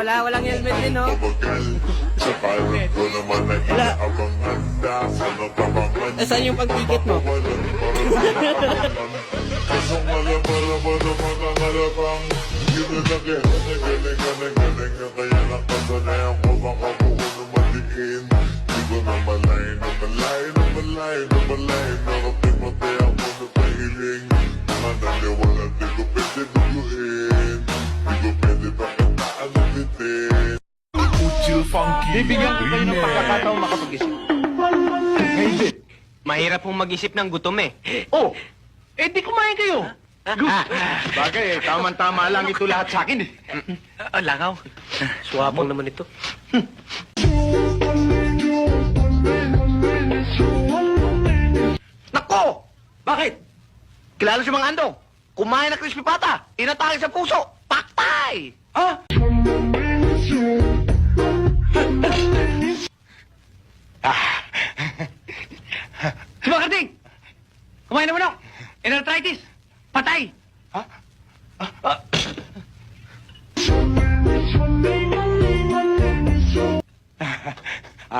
walang helmet din, no? Sa pilot ko naman ay inaabang handa. Ano ka bang handa? Saan yung pag-ticket mo? Kasong malabara naman ang alabang. Yun na galing na kaya nakasanayan ko baka buko na maliin. Di ko na malay narating matay ako na pahiling. Mananiwala di ko pwede duluin. Di ko pwede pakitaan ng bitin. Uchil Funky Bibigyan ko kayo ng Remix. pagkakataong makapag-isip. Hindi. Mahirap pong mag-isip ng gutom eh. Oh, eh di kumain kayo. Bagay eh, tama-tama lang ito lahat sa akin eh. Langaw. Suwapang naman ito. Nako! Bakit? Kilala si Mang Andong. Kumain ng crispy pata. Inatake sa puso. Paktay! Ha? Si Mang Karding! Kumain naman ako. Arthritis. Patay. Ha?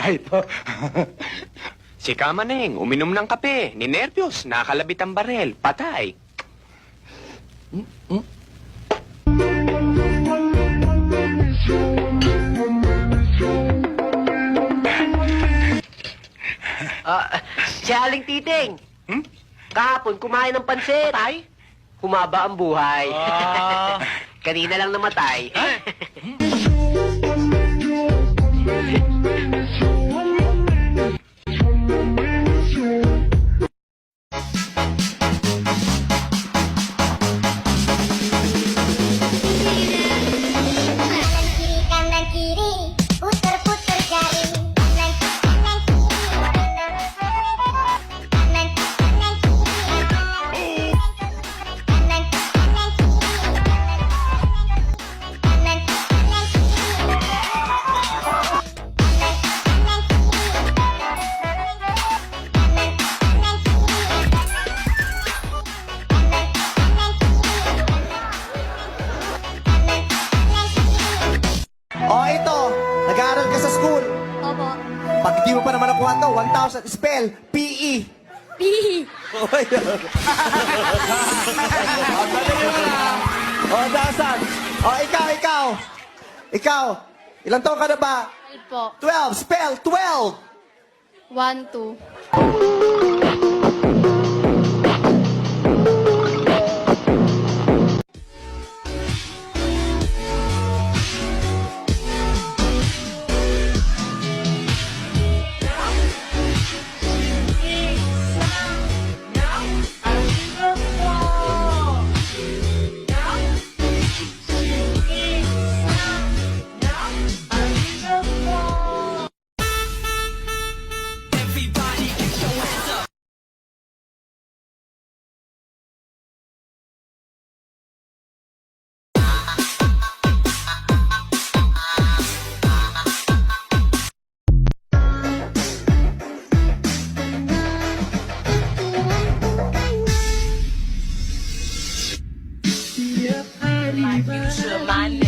Ito. Si Kamaneng, uminom ng kape, ninervyos, nakalabit ang barel, patay. Si Aling Titing. Kahapon, kumain ng pansit. Patay? Humaba ang buhay. Kanina lang namatay. Kanan kiri, putar-putar jari. Kanan kiri, kanan kiri. O ito, nag-aaral ka sa school. Opo. Pag di mo pa naman nakuha to, 1,000. Spell, P-E. Pihi. O, 1,000. O, ikaw. Ilang taon ka na ba? Po. 12. Spell, 12. 1, 2. Money.